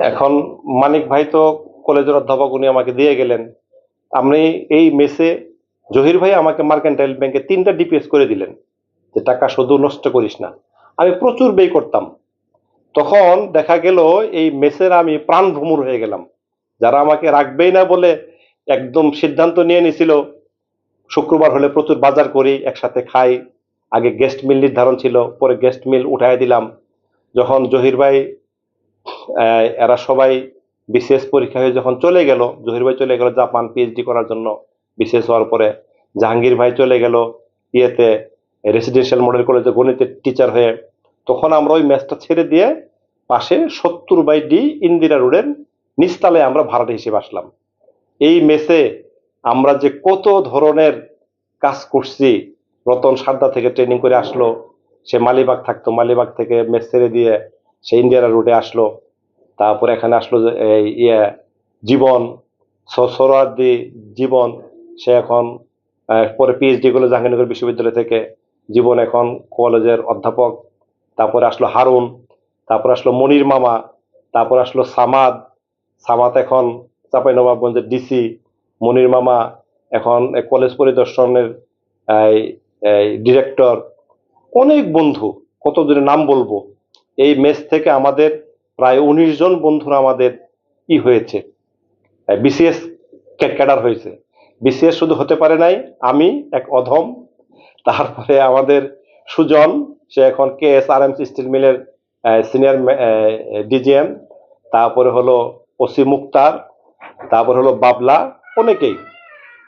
এখন মানিক ভাই তো কলেজের অধ্যাপক, উনি আমাকে দিয়ে গেলেন। আমি এই মেসে জহির ভাই আমাকে মার্কেন্টাইল ব্যাংকে 3টা ডিপিএস করে দিলেন, যে টাকা শুধু নষ্ট করিস না। আমি প্রচুর ব্যয় করতাম। তখন দেখা গেল এই মেসের আমি প্রাণ ভ্রমর হয়ে গেলাম। যারা আমাকে রাখবেই না বলে একদম সিদ্ধান্ত নিয়ে নিছিল, শুক্রবার হলে প্রচুর বাজার করি, একসাথে খাই। আগে গেস্ট মিল নির্ধারণ ছিল, পরে গেস্ট মিল উঠাই দিলাম। যখন জহির ভাই এরা সবাই বিসিএস পরীক্ষা হয়ে যখন চলে গেল, জহির ভাই চলে গেল জাপান পিএইচডি করার জন্য বিসিএস হওয়ার পরে, জাহাঙ্গীর ভাই চলে গেল ইয়েতে রেসিডেন্সিয়াল মডেল কলেজে গণিতের টিচার হয়ে, তখন আমরা ওই ম্যাচটা ছেড়ে দিয়ে পাশে 70/D ইন্দিরা রোডের নিস্তালে আমরা ভাড়াটে হিসেবে আসলাম। এই মেসে আমরা যে কত ধরনের কাজ করছি। রতন সারদা থেকে ট্রেনিং করে আসলো, সে মালিবাগ থাকতো, মালিবাগ থেকে মেস ছেড়ে দিয়ে সে ইন্দিরা রোডে আসলো। তারপর এখানে আসলো যে জীবন সরোয়ার্দি জীবন, সে এখন পরে পিএইচডি করলো জাহাঙ্গীরনগর বিশ্ববিদ্যালয় থেকে। জীবন এখন কলেজের অধ্যাপক। তারপরে আসলো হারুন, তারপর আসলো মনির মামা, তারপর আসলো সামাদ। সামাদ এখন চাঁপাইনবাবগঞ্জের ডিসি। মনির মামা এখন কলেজ পরিদর্শনের ডিরেক্টর। অনেক বন্ধু, কতজনের নাম বলবো। এই মেস থেকে আমাদের প্রায় 19 জন বন্ধুরা আমাদের হয়েছে, বিসিএস ক্যাডার হয়েছে। বিসিএস শুধু হতে পারে নাই, আমি এক অধম। তারপরে আমাদের সুজন, সে এখন KSRMC স্টিল মিলের সিনিয়র ডিজিএম। তারপরে হলো ওসি মুক্তার, তারপর হলো বাবলা। অনেকেই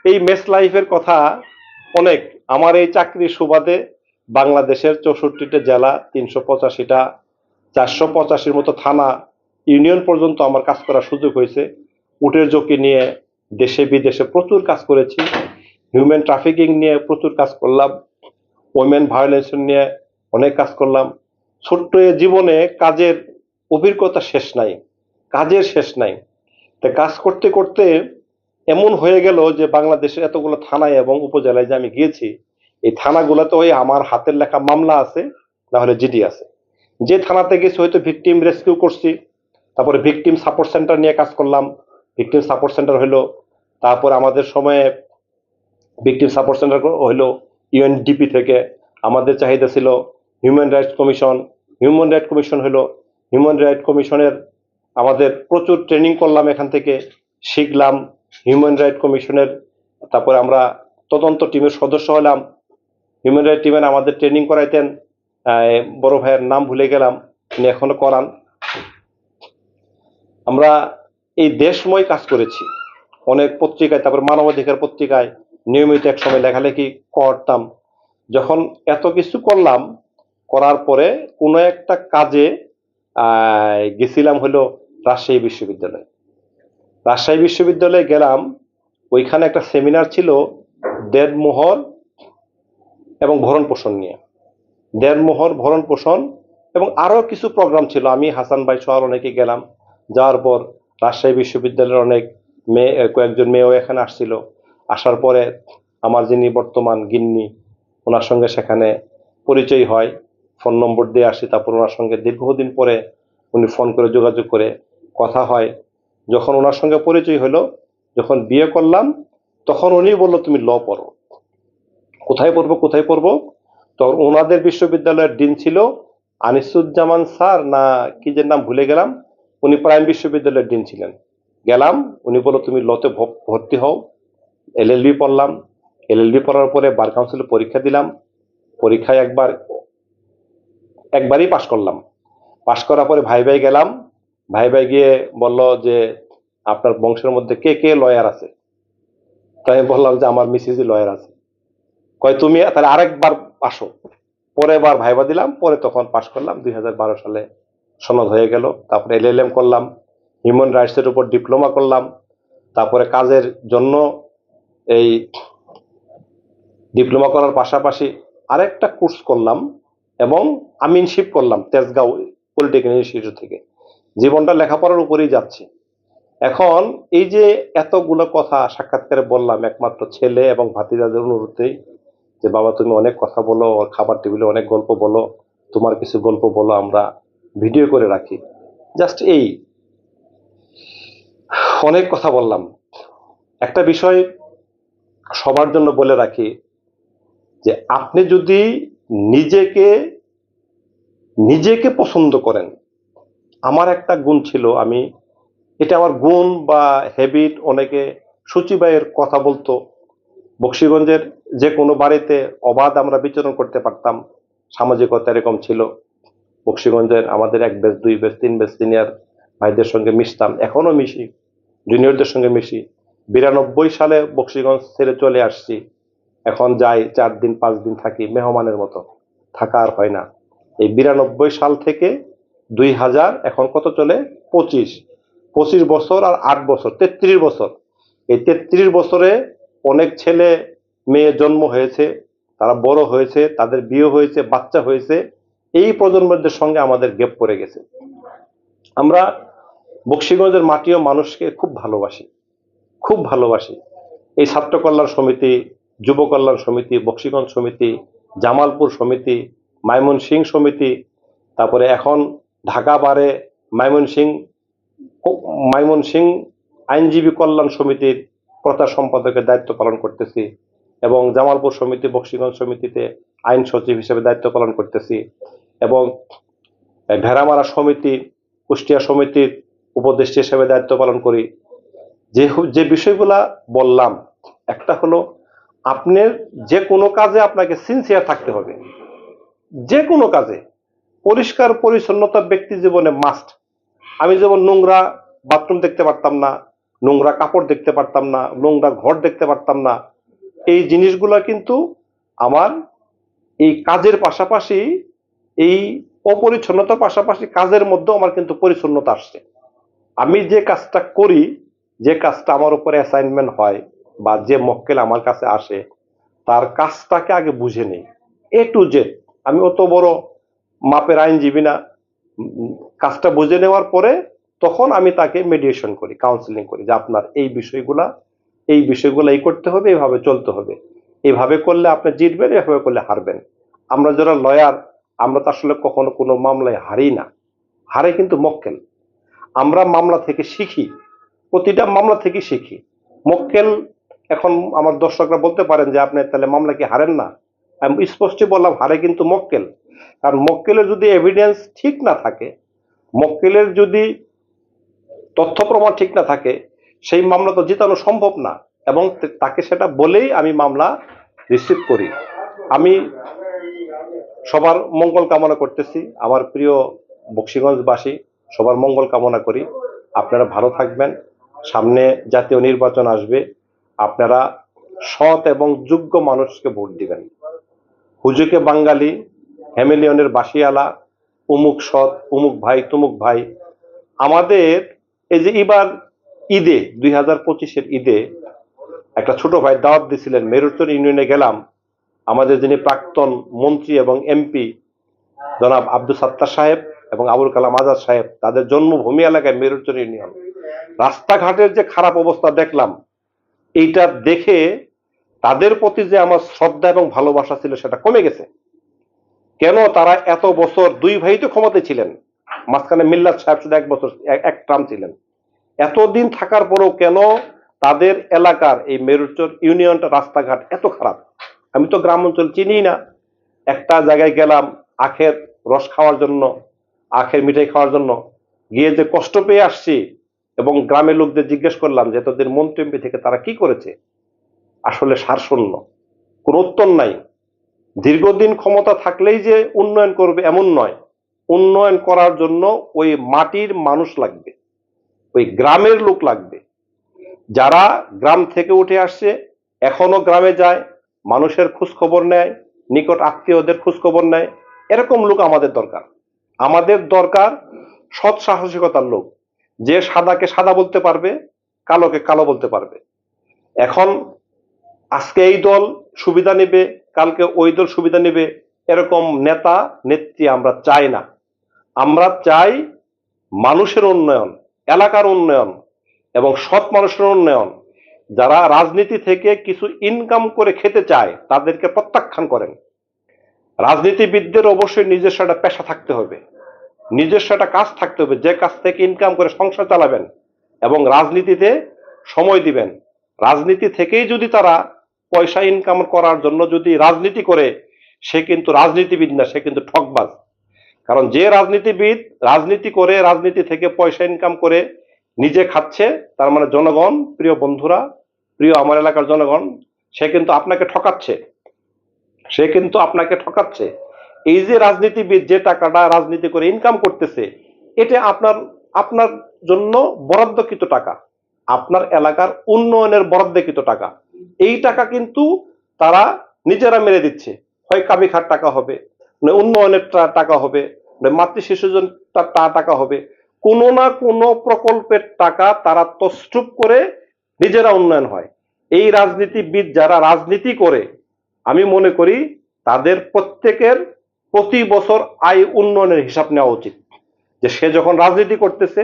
এই মেস লাইফের কথা অনেক। আমার এই চাকরির সুবাদে বাংলাদেশের 64টা জেলা, 385টা, 485-র মতো থানা, ইউনিয়ন পর্যন্ত আমার কাজ করার সুযোগ হয়েছে। উটের ঝুঁকি নিয়ে দেশে বিদেশে প্রচুর কাজ করেছি। হিউম্যান ট্রাফিকিং নিয়ে প্রচুর কাজ করলাম। ওমেন ভায়োলেন্স নিয়ে অনেক কাজ করলাম। ছোট্ট এ জীবনে কাজের অভিজ্ঞতা শেষ নাই, কাজের শেষ নাই। তা কাজ করতে করতে এমন হয়ে গেল যে বাংলাদেশের এতগুলো থানায় এবং উপজেলায় যে আমি গিয়েছি, এই থানাগুলোতে ওই আমার হাতের লেখা মামলা আছে, না হলে জিডি আছে। যে থানাতে গেছি হয়তো ভিকটিম রেস্কিউ করছি, তারপরে ভিকটিম সাপোর্ট সেন্টার নিয়ে কাজ করলাম। ভিকটিম সাপোর্ট সেন্টার হইলো, তারপর আমাদের সময়ে ভিকটিম সাপোর্ট সেন্টার হইলো ইউএনডিপি থেকে। আমাদের চাহিদা ছিল human rights commission. Human right commission হলো, হিউম্যান রাইট কমিশনের আমাদের প্রচুর ট্রেনিং করলাম, এখান থেকে শিখলাম হিউম্যান রাইট কমিশনের। তারপরে আমরা তদন্ত টিমের সদস্য হলাম। হিউম্যান রাইট টিমের আমাদের ট্রেনিং করাইতেন বড় ভাইয়ের নাম ভুলে গেলাম, তিনি এখনো করান। আমরা এই দেশময় কাজ করেছি অনেক পত্রিকায়, তারপর মানবাধিকার পত্রিকায় নিয়মিত এক সময় লেখালেখি করতাম। যখন এত কিছু করলাম, করার পরে কোনো একটা কাজে গেছিলাম হলো রাজশাহী বিশ্ববিদ্যালয়। রাজশাহী বিশ্ববিদ্যালয়ে গেলাম, ওইখানে একটা সেমিনার ছিল দেড়মোহর এবং ভরণ পোষণ নিয়ে। দেড়মোহর, ভরণ পোষণ এবং আরো কিছু প্রোগ্রাম ছিল। আমি হাসান ভাই সহ অনেকে গেলাম। যাওয়ার পর রাজশাহী বিশ্ববিদ্যালয়ের অনেক মেয়ে, কয়েকজন মেয়েও এখানে আসছিল। আসার পরে আমার যিনি বর্তমান গিন্নি, ওনার সঙ্গে সেখানে পরিচয় হয়, ফোন নম্বর দিয়ে আসি। তারপর ওনার সঙ্গে দীর্ঘদিন পরে উনি ফোন করে যোগাযোগ করে কথা হয়। যখন ওনার সঙ্গে পরিচয় হলো, যখন বিয়ে করলাম, তখন উনি বললো তুমি ল পড়ো। কোথায় পড়বো কোথায় পড়বো? তখন ওনাদের বিশ্ববিদ্যালয়ের ডিন ছিল আনিসুজ্জামান স্যার, না কি যে নাম ভুলে গেলাম। উনি প্রাইম বিশ্ববিদ্যালয়ের ডিন ছিলেন। গেলাম, উনি বললো তুমি লতে ভর্তি হও। এলএলবি পড়লাম। এলএলবি পড়ার পরে বার কাউন্সিলে পরীক্ষা দিলাম। পরীক্ষায় একবারই পাশ করলাম। পাশ করার পরে ভাই ভাই গেলাম। ভাই ভাই গিয়ে বলল যে আপনার বংশের মধ্যে কে কে লয়ার আছে? তাই আমি বললাম যে আমার মিসেসই লয়ার আছে। কয় তুমি তাহলে আরেকবার আসো। পরে বার ভাইবা দিলাম, পরে তখন পাশ করলাম। 2012 সালে সনদ হয়ে গেল। তারপরে এলএলএম করলাম, হিউম্যান রাইটস এর উপর ডিপ্লোমা করলাম। তারপরে কাজের জন্য এই ডিপ্লোমা করার পাশাপাশি আরেকটা কোর্স করলাম এবং আমিনশিপ করলাম তেজগাঁও পলিটেকনিক ইনস্টিটিউট থেকে। জীবনটা লেখাপড়ার উপরেই যাচ্ছে। এখন এই যে এতগুলো কথা সাক্ষাৎকারে বললাম, একমাত্র ছেলে এবং ভাতিজাদের অনুরোধেই, যে বাবা তুমি অনেক কথা বলো, খাবার টেবিলে অনেক গল্প বলো, তোমার কিছু গল্প বলো, আমরা ভিডিও করে রাখি। জাস্ট এই অনেক কথা বললাম। একটা বিষয় সবার জন্য বলে রাখি, যে আপনি যদি নিজেকে নিজেকে পছন্দ করেন, আমার একটা গুণ ছিল, এটা আমার গুণ বা হ্যাবিট। অনেকে সচিবাইয়ের কথা বলতো, বকশীগঞ্জের যে কোনো বাড়িতে অবাধ আমরা বিচরণ করতে পারতাম, সামাজিকতা এরকম ছিল। বকশীগঞ্জের আমাদের 1 ব্যাচ 2 ব্যাচ 3 ব্যাচ সিনিয়র ভাইদের সঙ্গে মিশতাম, এখনো মিশি, জুনিয়রদের সঙ্গে মিশি। 92 সালে বকশীগঞ্জ ছেড়ে চলে আসছি, এখন যাই 4 দিন 5 দিন থাকি, মেহমানের মতো, থাকা আর হয় না। এই 92 সাল থেকে 2000 এখন কত চলে, 25 বছর আর 8 বছর, 33 বছর। এই 33 বছরে অনেক ছেলে মেয়ে জন্ম হয়েছে, তারা বড় হয়েছে, তাদের বিয়ে হয়েছে, বাচ্চা হয়েছে। এই প্রজন্মদের সঙ্গে আমাদের গ্যাপ পড়ে গেছে। আমরা বকশীগঞ্জের মাটি ও মানুষকে খুব ভালোবাসি, খুব ভালোবাসি। এই ছাত্র কল্যাণ সমিতি, যুব কল্যাণ সমিতি, বকশীগঞ্জ সমিতি, জামালপুর সমিতি, ময়মনসিংহ সমিতি, তারপরে এখন ঢাকা বারে ময়মনসিংহ আইনজীবী কল্যাণ সমিতির প্রচার সম্পাদকের দায়িত্ব পালন করতেছি, এবং জামালপুর সমিতি, বকশীগঞ্জ সমিতিতে আইন সচিব হিসেবে দায়িত্ব পালন করতেছি, এবং ভেড়ামারা সমিতি, কুষ্টিয়া সমিতির উপদেষ্টা হিসেবে দায়িত্ব পালন করি। যে বিষয়গুলা বললাম, একটা হলো আপনার যে কোনো কাজে আপনাকে সিনসিয়ার থাকতে হবে, যে কোনো কাজে। পরিষ্কার পরিচ্ছন্নতা ব্যক্তি জীবনে মাস্ট। আমি যেমন নোংরা বাথরুম দেখতে পারতাম না, নোংরা কাপড় দেখতে পারতাম না, নোংরা ঘর দেখতে পারতাম না। এই জিনিসগুলা কিন্তু আমার এই কাজের পাশাপাশি, এই অপরিচ্ছন্নতার পাশাপাশি কাজের মধ্যেও আমার কিন্তু পরিচ্ছন্নতা আসছে। আমি যে কাজটা করি, যে কাজটা আমার উপরে অ্যাসাইনমেন্ট হয়, বা যে মক্কেল আমার কাছে আসে, তার কাজটাকে আগে বুঝে নেই A to Z। আমি অত বড় মাপের আইনজীবী না। কাজটা বুঝে নেওয়ার পরে তখন আমি তাকে মেডিয়েশন করি, কাউন্সিলিং করি, যে আপনার এই বিষয়গুলা এই করতে হবে, এইভাবে চলতে হবে, এইভাবে করলে আপনি জিতবেন, এভাবে করলে হারবেন। আমরা যারা লয়ার, আমরা তো আসলে কখনো কোনো মামলায় হারি না, হারে কিন্তু মক্কেল। আমরা মামলা থেকে শিখি, প্রতিটা মামলা থেকে শিখি। মক্কেল, এখন আমার দর্শকরা বলতে পারেন যে আপনি তাহলে মামলা কি হারেন না? আমি স্পষ্টই বললাম, হারে কিন্তু মক্কেল। কারণ মক্কেলের যদি এভিডেন্স ঠিক না থাকে, মক্কেলের যদি তথ্য প্রমাণ ঠিক না থাকে, সেই মামলা তো জিতানো সম্ভব না। এবং তাকে সেটা বলেই আমি মামলা রিসিভ করি। আমি সবার মঙ্গল কামনা করতেছি, আমার প্রিয় বকশীগঞ্জবাসী, সবার মঙ্গল কামনা করি। আপনারা ভালো থাকবেন। সামনে জাতীয় নির্বাচন আসবে, আপনারা সৎ এবং যোগ্য মানুষকে ভোট দিবেন। হুজুকে বাঙালি, হ্যামিলিয়নের বাসিয়ালা, উমুক সৎ, উমুক ভাই, তুমুক ভাই। আমাদের এই যে এবার ঈদে, 2025-এর ঈদে একটা ছোট ভাই দাওয়াত দিছিলেন, মেরুচর ইউনিয়নে গেলাম। আমাদের যিনি প্রাক্তন মন্ত্রী এবং এমপি জনাব আব্দুল সাত্তার সাহেব এবং আবুল কালাম আজাদ সাহেব, তাদের জন্মভূমি এলাকায় মেরুচর ইউনিয়ন, রাস্তাঘাটের যে খারাপ অবস্থা দেখলাম, এইটা দেখে তাদের প্রতি যে আমার শ্রদ্ধা এবং ভালোবাসা ছিল সেটা কমে গেছে। কেন তারা এত বছর, 2 ভাই তো ক্ষমতায় ছিলেন, মাঝখানে মিল্লাত সাহেব শুধু 1 বছর, 1 টার্ম ছিলেন। এতদিন থাকার পরেও কেন তাদের এলাকার এই মেরুচর ইউনিয়নটা রাস্তাঘাট এত খারাপ? আমি তো গ্রাম অঞ্চল চিনি না। একটা জায়গায় গেলাম আখের রস খাওয়ার জন্য, আখের মিঠাই খাওয়ার জন্য, গিয়ে যে কষ্ট পেয়ে আসছি, এবং গ্রামের লোকদের জিজ্ঞেস করলাম যে এতদিন মন্ত্রী এমপি থেকে তারা কি করেছে। আসলে সারশূন্য, কোন উত্তর নাই। দীর্ঘদিন ক্ষমতা থাকলেই যে উন্নয়ন করবে এমন নয়। উন্নয়ন করার জন্য ওই মাটির মানুষ লাগবে, ওই গ্রামের লোক লাগবে, যারা গ্রাম থেকে উঠে আসছে, এখনো গ্রামে যায়, মানুষের খোঁজ খবর নেয়, নিকট আত্মীয়দের খোঁজ খবর নেয়। এরকম লোক আমাদের দরকার। আমাদের দরকার সৎ সাহসিকতার লোক, যে সাদাকে সাদা বলতে পারবে, কালোকে কালো বলতে পারবে। এখন আজকে এই দল সুবিধা নেবে, কালকে ওই দল সুবিধা নেবে, এরকম নেতা নেত্রী আমরা চাই না। আমরা চাই মানুষের উন্নয়ন, এলাকার উন্নয়ন এবং সৎ মানুষের উন্নয়ন। যারা রাজনীতি থেকে কিছু ইনকাম করে খেতে চায় তাদেরকে প্রত্যাখ্যান করেন। রাজনীতিবিদদের অবশ্যই নিজস্ব একটা পেশা থাকতে হবে, নিজস্ব একটা কাজ থাকতে হবে, যে কাজ থেকে ইনকাম করে সংসার চালাবেন। এবং রাজনীতিতে সময় দিবেন। রাজনীতি থেকেই যদি তারা পয়সা ইনকাম করার জন্য যদি রাজনীতি করে, সে কিন্তু রাজনীতিবিদ না, সে কিন্তু ঠকবাজ। কারণ যে রাজনীতিবিদ রাজনীতি করে, রাজনীতি থেকে পয়সা ইনকাম করে নিজে খাচ্ছে, তার মানে জনগণ, প্রিয় বন্ধুরা, প্রিয় আমার এলাকার জনগণ, সে কিন্তু আপনাকে ঠকাচ্ছে, সে কিন্তু আপনাকে ঠকাচ্ছে। এই যে রাজনীতিবিদ যে টাকাটা রাজনীতি করে ইনকাম করতেছে, এটা আপনার আপনার জন্য বরাদ্দকৃত টাকা, আপনার এলাকার উন্নয়নের বরাদ্দকৃত টাকা। এই টাকা কিন্তু তারা নিজেরা মেরে দিচ্ছে। হয় কাবি খাট টাকা হবে, না উন্নয়নের টাকা হবে, না মাতৃ শিশুজন টাকা হবে, কোনো না কোনো প্রকল্পের টাকা তারা তছরূপ করে নিজেরা উন্নয়ন হয়। এই রাজনীতিবিদ যারা রাজনীতি করে, আমি মনে করি তাদের প্রত্যেকের প্রতি বছর আয় উন্নয়নের হিসাব নেওয়া উচিত। যে সে যখন রাজনীতি করতেছে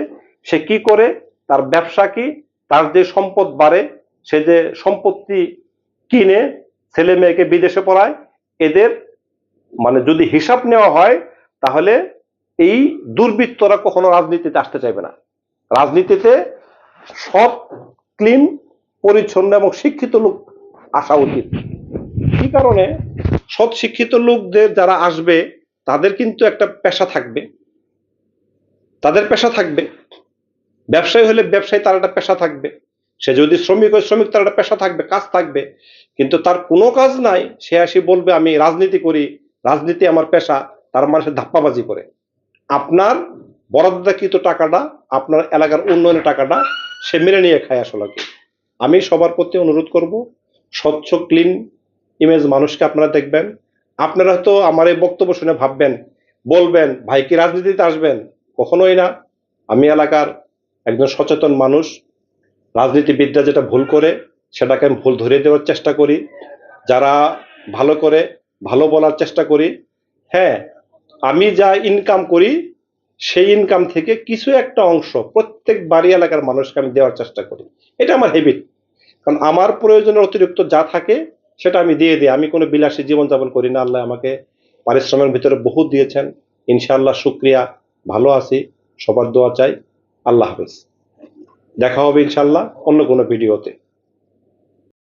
সে কি করে, তার ব্যবসা কি, তার যে সম্পদ বাড়ে, সে যে সম্পত্তি কিনে ছেলে মেয়েকে বিদেশে পড়ায়, এদের মানে যদি হিসাব নেওয়া হয়, তাহলে এই দুর্বৃত্তরা কখনো রাজনীতিতে আসতে চাইবে না। রাজনীতিতে সৎ, ক্লিন, পরিচ্ছন্ন এবং শিক্ষিত লোক আসা উচিত। কি কারণে? সৎ শিক্ষিত লোকদের যারা আসবে তাদের কিন্তু একটা পেশা থাকবে, তাদের পেশা থাকবে। ব্যবসায়ী হলে ব্যবসায়ী, তার একটা পেশা থাকবে। সে যদি শ্রমিক হয় শ্রমিক, তার একটা পেশা থাকবে, কাজ থাকবে। কিন্তু তার কোনো কাজ নাই, সে আসি বলবে আমি রাজনীতি করি, রাজনীতি আমার পেশা, তার মানে সে ধাপ্পাবাজি করে। আপনার বরাদ্দকৃত টাকাটা, আপনার এলাকার উন্নয়নের টাকাটা সে মেনে নিয়ে খায় আসলে। আমি সবার প্রতি অনুরোধ করব, স্বচ্ছ ক্লিন ইমেজ মানুষকে আপনারা দেখবেন। আপনারা হয়তো আমার এই বক্তব্য শুনে ভাববেন, বলবেন ভাই কি রাজনীতিতে আসবেন? কখনোই না। আমি এলাকার একজন সচেতন মানুষ। রাজনীতিবিদরা যেটা ভুল করে সেটাকে আমি ভুল ধরিয়ে দেওয়ার চেষ্টা করি, যারা ভালো করে ভালো বলার চেষ্টা করি। হ্যাঁ, আমি যা ইনকাম করি সেই ইনকাম থেকে কিছু একটা অংশ প্রত্যেক বাড়ি এলাকার মানুষকে আমি দেওয়ার চেষ্টা করি। এটা আমার হ্যাবিট। কারণ আমার প্রয়োজনের অতিরিক্ত যা থাকে সেটা আমি দিয়ে দিই। আমি কোনো বিলাসী জীবনযাপন করি না। আল্লাহ আমাকে পারিশ্রমের ভিতরে বহুত দিয়েছেন, ইনশাআল্লাহ শুক্রিয়া, ভালো আছি। সবার দোয়া চাই। আল্লাহ হাফেজ। দেখা হবে ইনশাআল্লাহ অন্য কোনো ভিডিওতে।